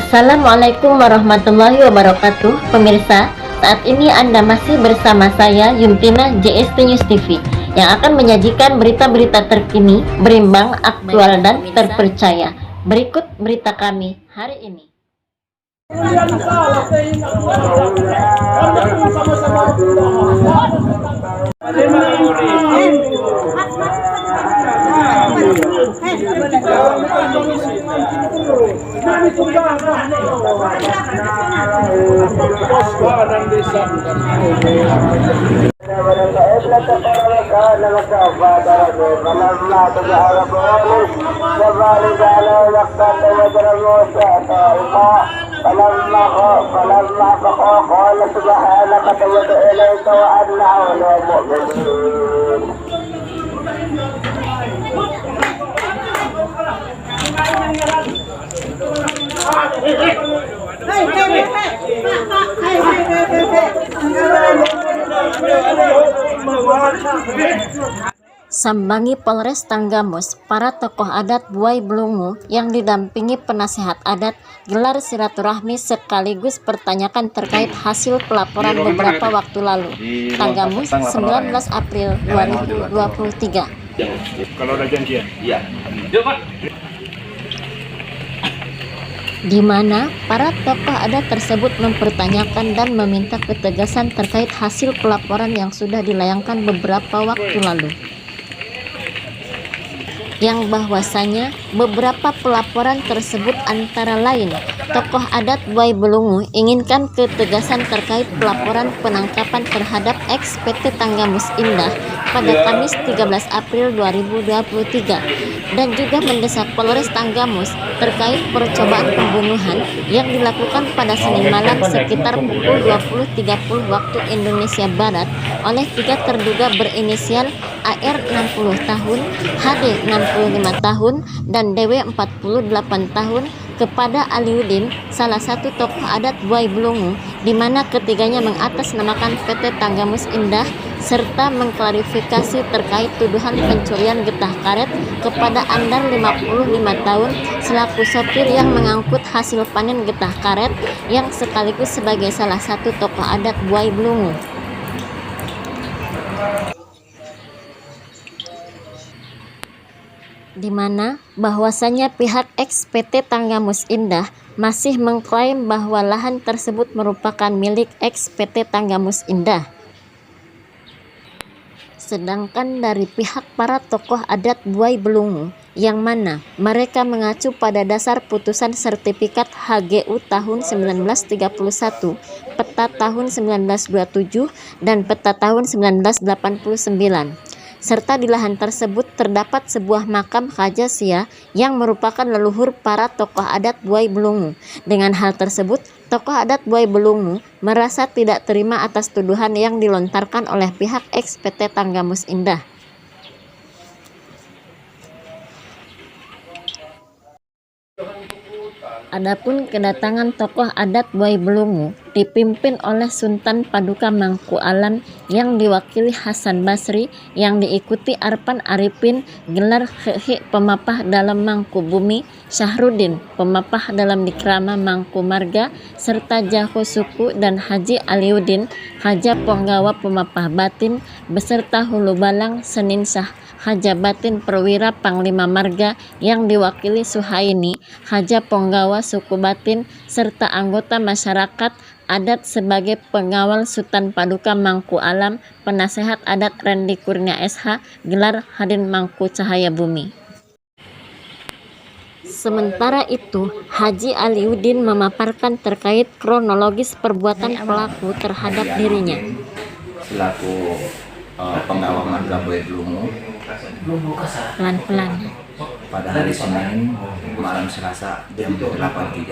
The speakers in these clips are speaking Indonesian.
Assalamualaikum warahmatullahi wabarakatuh. Pemirsa, saat ini Anda masih bersama saya Yuntina JST News TV yang akan menyajikan berita-berita terkini, berimbang, aktual, dan terpercaya. Berikut berita kami hari ini. فلما قال سبحانك تبت إليك وأنا أولى المؤمنين. Sambangi Polres Tanggamus, para tokoh adat Buai Belungu yang didampingi penasehat adat gelar silaturahmi sekaligus pertanyakan terkait hasil pelaporan beberapa waktu lalu. Tanggamus, 19 April 2023. Kalau ada janjian. Iya. Di mana para tokoh adat tersebut mempertanyakan dan meminta ketegasan terkait hasil pelaporan yang sudah dilayangkan beberapa waktu lalu, yang bahwasanya beberapa pelaporan tersebut antara lain tokoh adat Buai Belungu inginkan ketegasan terkait pelaporan penangkapan terhadap ex-PT Tanggamus Indah pada Kamis 13 April 2023 dan juga mendesak Polres Tanggamus terkait percobaan pembunuhan yang dilakukan pada Senin malam sekitar pukul 20.30 waktu Indonesia Barat oleh 3 terduga berinisial AR 60 tahun, HD 65 tahun, dan DW 48 tahun kepada Aliuddin, salah satu tokoh adat Buai Belungu, di mana ketiganya mengatasnamakan PT Tanggamus Indah serta mengklarifikasi terkait tuduhan pencurian getah karet kepada Andar 55 tahun selaku sopir yang mengangkut hasil panen getah karet yang sekaligus sebagai salah satu tokoh adat Buai Belungu. Di mana bahwasanya pihak ex-PT Tanggamus Indah masih mengklaim bahwa lahan tersebut merupakan milik ex-PT Tanggamus Indah. Sedangkan dari pihak para tokoh adat Buai Belungu, yang mana mereka mengacu pada dasar putusan sertifikat HGU tahun 1931, peta tahun 1927, dan peta tahun 1989. Serta di lahan tersebut terdapat sebuah makam Khajasia yang merupakan leluhur para tokoh adat Buai Belungu. Dengan hal tersebut, tokoh adat Buai Belungu merasa tidak terima atas tuduhan yang dilontarkan oleh pihak ex-PT Tanggamus Indah. Adapun kedatangan tokoh adat Buai Belungu dipimpin oleh Sultan Paduka Mangku Alam yang diwakili Hasan Basri, yang diikuti Arpan Arifin, gelar Khekhi pemapah dalam Mangku Bumi, Syahrudin pemapah dalam Dikrama Mangku Marga, serta Jaho Suku dan Haji Aliuddin Haja Ponggawa pemapah batin beserta Hulu Balang Senin Syah Haja Batin Perwira Panglima Marga yang diwakili Suhaini Haja Ponggawa Suku Batin serta anggota masyarakat adat sebagai pengawal Sultan Paduka Mangku Alam, penasehat adat Randy Kurnia SH, gelar Hadin Mangku Cahaya Bumi. Sementara itu, Haji Aliuddin memaparkan terkait kronologis perbuatan pelaku terhadap dirinya. Selaku pengawal marga Buai Belungu, Pelan-pelan. pada hari Senin malam Selasa jam 8.30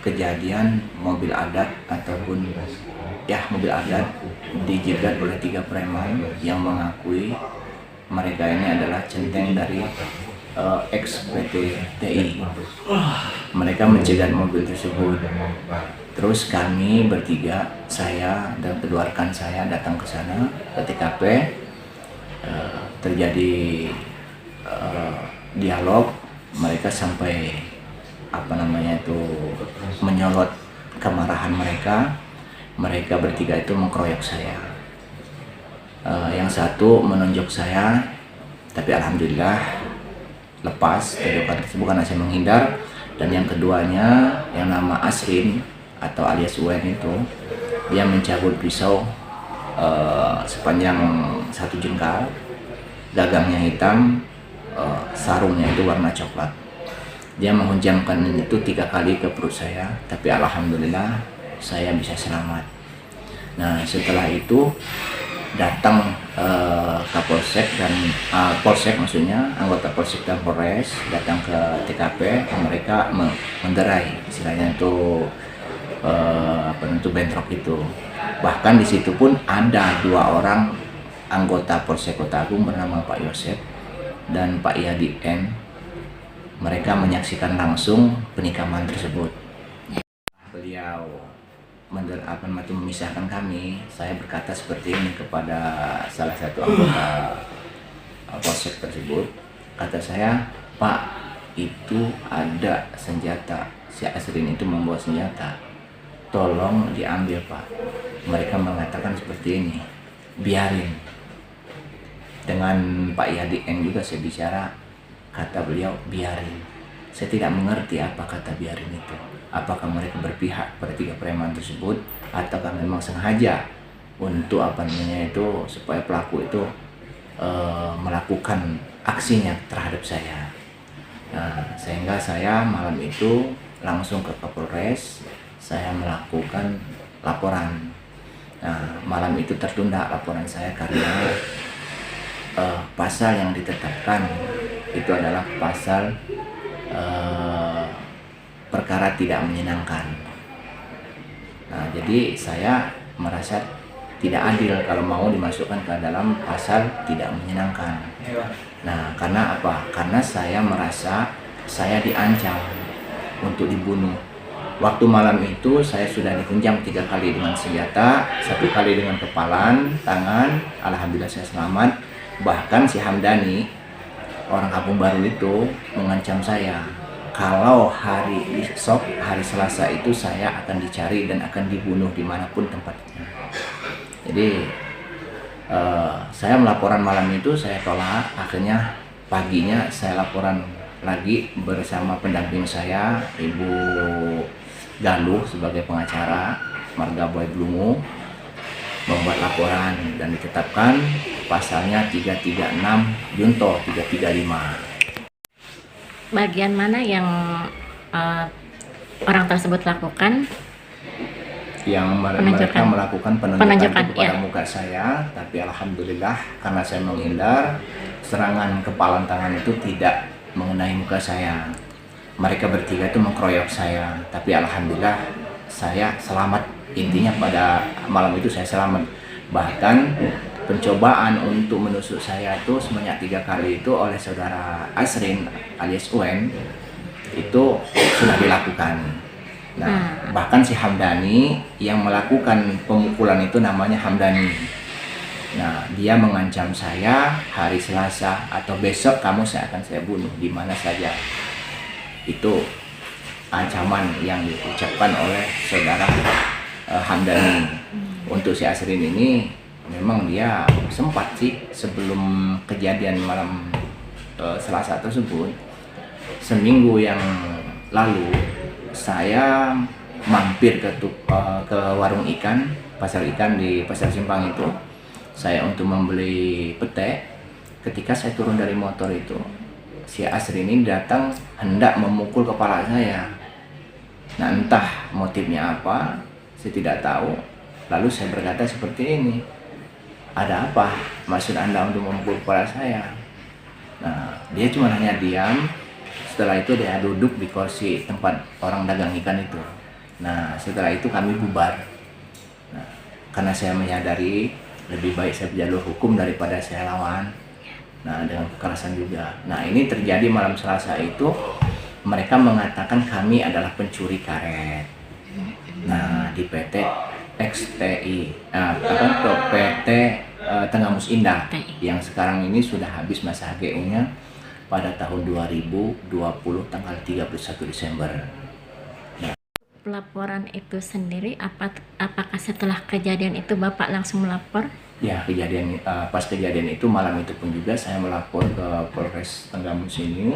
kejadian mobil adat ataupun mobil adat dijegat oleh 3 preman yang mengakui mereka ini adalah centeng dari ex-PT TI. Mereka mencegat mobil tersebut. Terus kami bertiga, saya dan kedua rekan saya datang ke sana ke TKP. Terjadi dialog, mereka sampai menyolot kemarahan mereka. Mereka bertiga itu mengkeroyok saya. Yang satu menonjok saya, tapi alhamdulillah lepas tonjokan tersebut karena saya menghindar. Dan yang keduanya yang nama Asrin atau alias Wen itu, dia mencabut pisau sepanjang 1 jengkal, gagangnya hitam, sarungnya itu warna coklat. Dia menghunjamkan itu 3 kali ke perut saya, tapi alhamdulillah saya bisa selamat. Nah, setelah itu datang Kapolsek dan Polsek, maksudnya anggota Polsek dan Polres datang ke TKP. Mereka menderai, istilahnya itu penentu bentrok itu. Bahkan di situ pun ada 2 orang anggota Polsek Kota Agung bernama Pak Yosep dan Pak Yadi N. Mereka menyaksikan langsung penikaman tersebut. Beliau memisahkan kami. Saya berkata seperti ini kepada salah satu anggota Polsek tersebut. Kata saya, Pak, itu ada senjata. Si Asrin itu membawa senjata. Tolong diambil, Pak. Mereka mengatakan seperti ini, biarin. Dengan Pak Yadi N juga saya bicara. Kata beliau, biarin. Saya tidak mengerti apa kata biarin itu. Apakah mereka berpihak pada 3 preman tersebut, ataukah memang sengaja untuk supaya pelaku itu melakukan aksinya terhadap saya. Nah, sehingga saya malam itu langsung ke Kapolres, saya melakukan laporan. Nah, malam itu tertunda laporan saya karena pasal yang ditetapkan itu adalah pasal perkara tidak menyenangkan. Nah, jadi saya merasa tidak adil kalau mau dimasukkan ke dalam pasal tidak menyenangkan. Nah, karena apa? Karena saya merasa saya diancam untuk dibunuh. Waktu malam itu saya sudah dihunjam 3 kali dengan senjata, 1 kali dengan kepalan, tangan. Alhamdulillah saya selamat. Bahkan si Hamdani, orang Kampung Baru itu, mengancam saya kalau hari esok, hari Selasa itu saya akan dicari dan akan dibunuh dimanapun tempatnya. Jadi saya melaporan malam itu, saya tolak. Akhirnya paginya saya laporan lagi bersama pendamping saya, Ibu Galuh sebagai pengacara Marga Boy Blungu, membuat laporan dan ditetapkan pasalnya 336 Junto 335. Bagian mana yang orang tersebut lakukan? Yang mereka melakukan penunjukan kepada muka saya, tapi alhamdulillah karena saya menghindar, serangan kepalan tangan itu tidak mengenai muka saya. Mereka bertiga itu mengkeroyok saya, tapi alhamdulillah saya selamat. Intinya pada malam itu saya selamat. Bahkan pencobaan untuk menusuk saya itu sebanyak 3 kali itu oleh saudara Asrin alias Uen itu sudah dilakukan. Nah, bahkan si Hamdani yang melakukan pemukulan itu namanya Hamdani. Nah, dia mengancam saya hari Selasa atau besok saya akan bunuh di mana saja. Itu ancaman yang diucapkan oleh saudara Hamdani. Untuk si Asrin ini memang dia sempat sih sebelum kejadian malam Selasa tersebut, seminggu yang lalu saya mampir ke warung ikan, pasar ikan di Pasar Simpang itu, saya untuk membeli pete. Ketika saya turun dari motor itu, si Asrin ini datang hendak memukul kepala saya. Nah, entah motifnya apa, saya tidak tahu. Lalu saya berkata seperti ini, ada apa maksud Anda untuk memukul kepala saya? Nah, dia cuma hanya diam. Setelah itu dia duduk di kursi tempat orang dagang ikan itu. Nah, setelah itu kami bubar. Nah, karena saya menyadari lebih baik saya berjalur hukum daripada saya lawan. Nah, dengan kekerasan juga. Nah, ini terjadi malam Selasa itu. Mereka mengatakan kami adalah pencuri karet. Nah, di PT XTI, PT Tengah Mus Indah yang sekarang ini sudah habis masa HGU-nya. pada tahun 2020 tanggal 31 Desember. Pelaporan itu sendiri, apakah setelah kejadian itu Bapak langsung melapor? Ya, pas kejadian itu malam itu pun juga saya melapor ke Polres Tanggamus ini.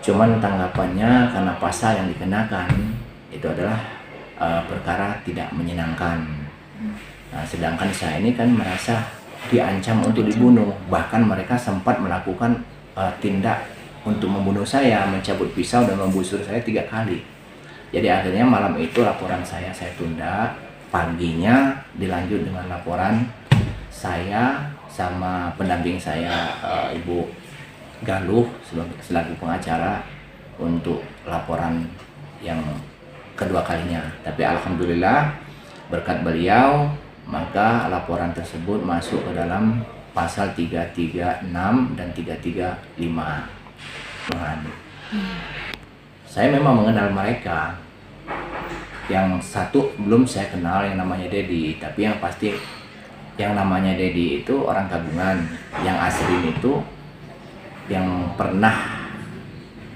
Cuman tanggapannya karena pasal yang dikenakan itu adalah perkara tidak menyenangkan. Nah, sedangkan saya ini kan merasa diancam untuk dibunuh. Bahkan mereka sempat melakukan tindak untuk membunuh saya, mencabut pisau dan membusur saya 3 kali. Jadi akhirnya malam itu laporan saya tunda, paginya dilanjut dengan laporan saya sama pendamping saya, Ibu Galuh selaku pengacara untuk laporan yang kedua kalinya. Tapi alhamdulillah berkat beliau maka laporan tersebut masuk ke dalam pasal 336 dan 335. Saya memang mengenal mereka. Yang satu belum saya kenal, yang namanya Dedi, tapi yang pasti yang namanya Dedi itu orang Kagungan. Yang Asrin itu yang pernah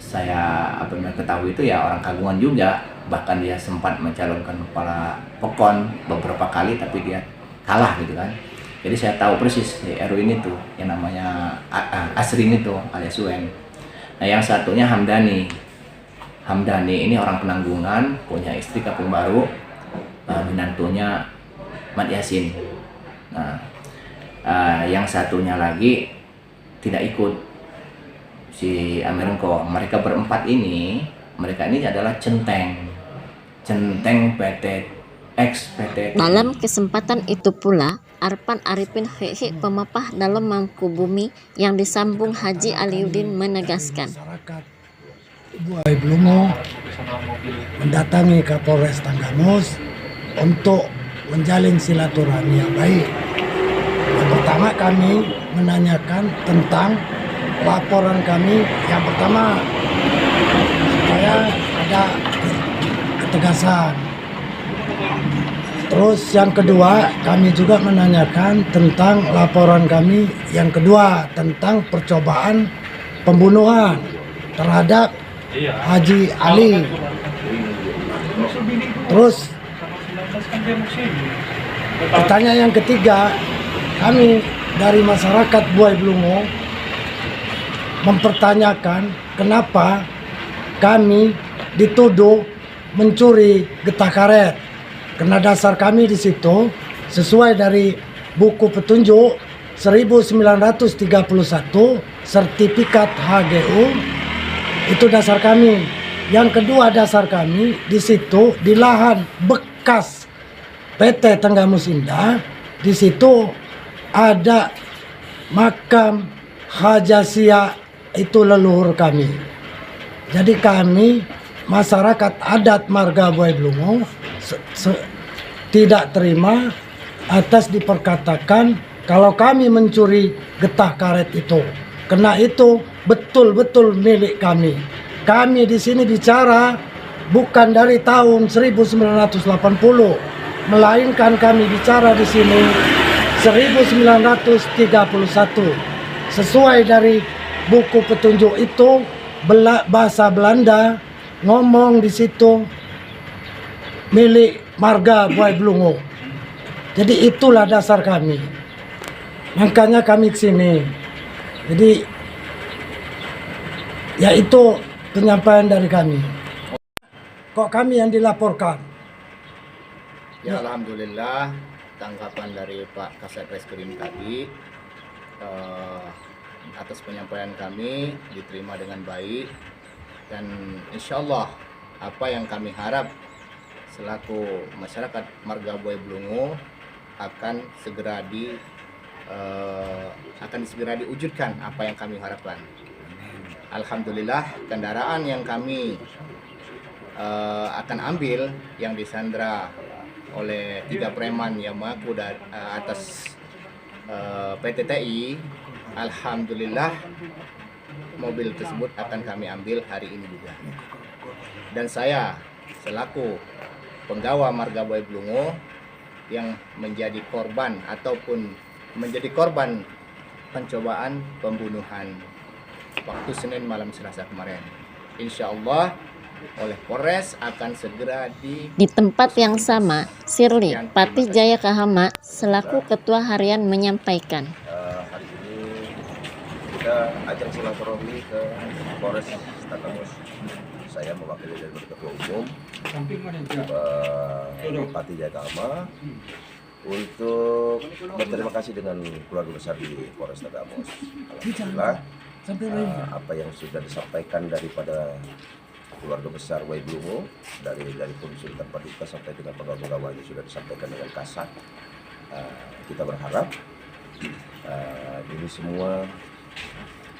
saya ketahui itu ya orang Kagungan juga. Bahkan dia sempat mencalonkan kepala POKON beberapa kali tapi dia kalah gitu kan. Jadi saya tahu persis si Erwin itu yang namanya Asrin itu alias Wen. Nah, yang satunya Hamdani ini orang Penanggungan, punya istri Kampung Baru, menantunya Mat Yasin. Nah, yang satunya lagi tidak ikut, si Ameringko. Mereka berempat ini, mereka ini adalah centeng PT ex-PT. Dalam kesempatan itu pula, Arpan Arifin Hihi, pemapah dalam Mangkubumi yang disambung Haji Aliuddin menegaskan. Buai Blungo mendatangi Kapolres Tanggamus untuk menjalin silaturahmi yang baik. Yang pertama kami menanyakan tentang laporan kami. Yang pertama supaya ada ketegasan. Terus yang kedua kami juga menanyakan tentang laporan kami yang kedua tentang percobaan pembunuhan terhadap Haji Ali. Terus pertanyaan yang ketiga, kami dari masyarakat Buai Blungo mempertanyakan kenapa kami dituduh mencuri getah karet. Karena dasar kami di situ sesuai dari buku petunjuk 1931 sertifikat HGU. Itu dasar kami. Yang kedua dasar kami di situ di lahan bekas PT Tanggamus Indah. Di situ ada makam Hajasia, itu leluhur kami. Jadi kami masyarakat adat Marga Buai Blungo tidak terima atas diperkatakan kalau kami mencuri getah karet itu. Karena itu betul-betul milik kami. Kami di sini bicara bukan dari tahun 1980, melainkan kami bicara di sini 1931. Sesuai dari buku petunjuk itu bahasa Belanda ngomong di situ milik Marga Buai Blungo. Jadi itulah dasar kami. Makanya kami ke sini. Jadi ya itu penyampaian dari kami. Kok kami yang dilaporkan? Ya alhamdulillah tanggapan dari Pak Kasat Reskrim tadi atas penyampaian kami diterima dengan baik dan insya Allah apa yang kami harap selaku masyarakat Marga Buai Blungo akan segera diwujudkan apa yang kami harapkan. Alhamdulillah kendaraan yang kami akan ambil yang disandra oleh 3 preman yang mengaku atas PT TI, alhamdulillah mobil tersebut akan kami ambil hari ini juga. Dan saya selaku penggawa Marga Buai Blungo yang menjadi korban ataupun menjadi korban pencobaan pembunuhan waktu Senin malam Selasa kemarin. Insya Allah oleh Polres akan segera Di tempat yang sama, Sirli Patih Jaya Kahama selaku Ketua Harian menyampaikan. Hari ini kita ajak silaturahmi ke Polres Tatamus. Saya mewakili dari Ketua Umum Patih Jaya Kahama untuk berterima kasih dengan keluarga besar di Polres Tatamus. Alhamdulillah apa yang sudah disampaikan daripada keluarga besar Wai Blungu dari Konsultan Paduka sampai dengan pegawai-pegawai sudah disampaikan dengan kasat. Kita berharap ini semua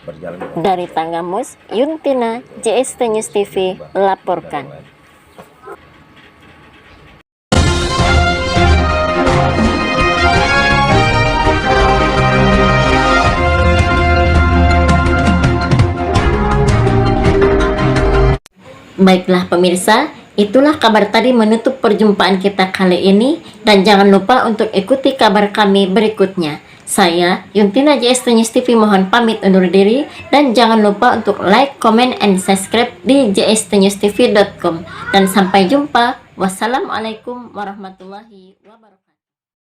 berjalan dengan Dari Tanggamus, Yuntina, JST News TV melaporkan. Baiklah pemirsa, itulah kabar tadi menutup perjumpaan kita kali ini, dan jangan lupa untuk ikuti kabar kami berikutnya. Saya Yuntina JST News TV mohon pamit undur diri, dan jangan lupa untuk like, comment, and subscribe di jstnewstv.com. Dan sampai jumpa. Wassalamualaikum warahmatullahi wabarakatuh.